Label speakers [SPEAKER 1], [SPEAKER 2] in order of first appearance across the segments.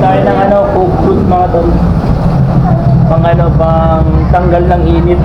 [SPEAKER 1] tayo ng coke fruit mga tol. Pang tanggal ng init.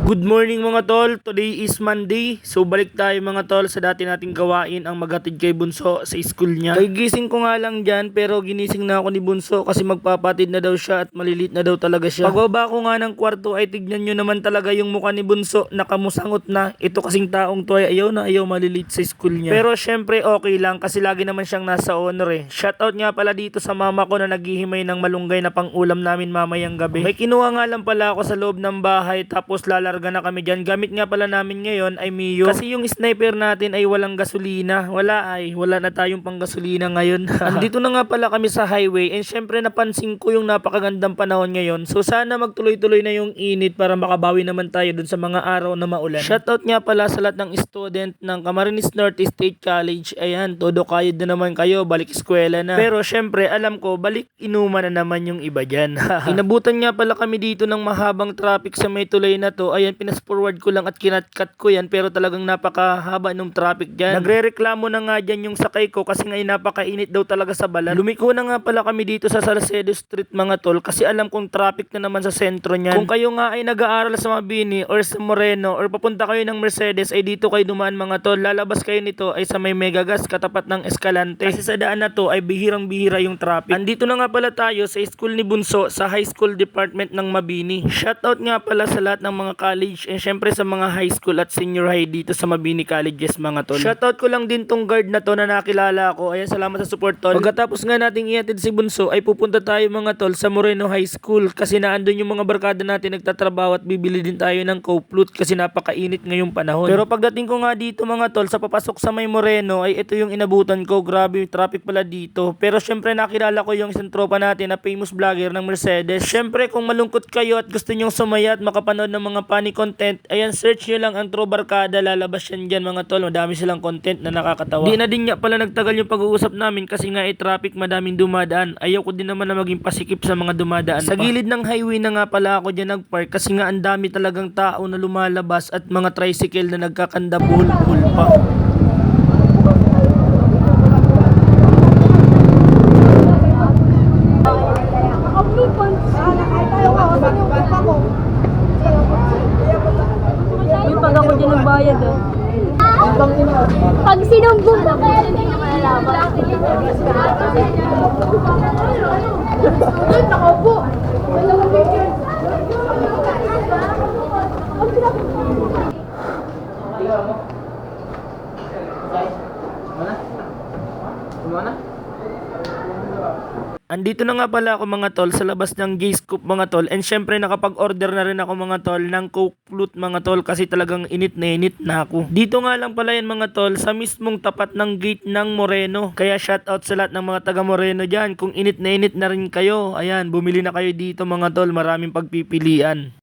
[SPEAKER 1] Good morning mga tol, today is Monday. So balik tayo mga tol sa dati nating gawain, ang maghatid kay Bunso sa school niya. Kagising ko nga lang dyan, pero ginising na ako ni Bunso kasi magpapatid na daw siya at malilit na daw talaga siya. Pagbaba ko nga ng kwarto ay tignan nyo naman talaga yung mukha ni Bunso, nakamusangot na. Ito kasing taong to ay ayaw na ayaw malilit sa school niya. Pero syempre okay lang kasi lagi naman siyang nasa honor eh. Shoutout nga pala dito sa mama ko na naghihimay ng malunggay na pang ulam namin mamayang gabi. May kinuha nga lang pala ako sa loob ng bahay tapos lalarga na kami dyan. Gamit nga pala namin ngayon ay Mio. Kasi yung sniper natin ay walang gasolina. Wala na tayong pang gasolina ngayon. Andito na nga pala kami sa highway and syempre napansin ko yung napakagandang panahon ngayon. So sana magtuloy-tuloy na yung init para makabawi naman tayo dun sa mga araw na maulan. Shoutout nga pala sa lahat ng student ng Camarines Norte State College. Ayan, todo kayod na naman kayo. Balik eskwela na. Pero syempre alam ko balik inuman na naman yung iba dyan. Inabutan nga pala kami dito ng mahabang traffic sa may tulay na to. Ayan, forward ko lang at kinat-cut ko yan pero talagang napakahaba nung traffic dyan. Nagre-reklamo na nga dyan yung sakay ko kasi ngayon napakainit daw talaga sa balan. Lumiko na nga pala kami dito sa Salcedo Street mga tol kasi alam kong traffic na naman sa sentro niyan. Kung kayo nga ay nag-aaral sa Mabini or sa Moreno or papunta kayo ng Mercedes ay dito kayo dumaan mga tol. Lalabas kayo nito ay sa may Megagas katapat ng Escalante. Kasi sa daan na to ay bihirang-bihira yung traffic. Andito na nga pala tayo sa school ni Bunso sa High School Department ng Mabini. Shoutout nga pala sa lahat ng mga college and syempre sa mga high school at senior high dito sa Mabini Colleges mga tol. Shoutout ko lang din tong guard na to na nakilala ko. Ayan, salamat sa support tol. Pagkatapos nga nating ihatid si Bunso ay pupunta tayo mga tol sa Moreno High School kasi naandun yung mga barkada natin nagtatrabaho at bibili din tayo ng coke float kasi napakainit ngayong panahon. Pero pagdating ko nga dito mga tol sa papasok sa may Moreno ay ito yung inabutan ko. Grabe yung traffic pala dito. Pero syempre nakilala ko yung isang tropa natin na famous vlogger ng Mercedes. Syempre kung malungkot kayo at gusto nyong sumaya at makapanood ng mga funny content, ayan, search nyo lang ang Tro Barkada, lalabas yan dyan mga tol. Madami silang content na nakakatawa. Di na din nga pala nagtagal yung pag-uusap namin kasi nga traffic, madaming dumadaan. Ayaw ko din naman na maging pasikip sa mga dumadaan sa gilid ng highway na nga pala ako dyan nagpark kasi nga ang dami talagang tao na lumalabas at mga tricycle na nagkakanda bull pa.
[SPEAKER 2] Pag ako dyan nagbayad pag sinumbong na kaya rin yung malalaman. Nakaupo.
[SPEAKER 1] Andito na nga pala ako mga tol sa labas ng G-Scoop mga tol and syempre nakapag-order na rin ako mga tol ng coke float mga tol kasi talagang init na ako. Dito nga lang pala yan mga tol sa mismong tapat ng gate ng Moreno. Kaya shoutout sa lahat ng mga taga Moreno dyan. Kung init na rin kayo, ayan, bumili na kayo dito mga tol, maraming pagpipilian.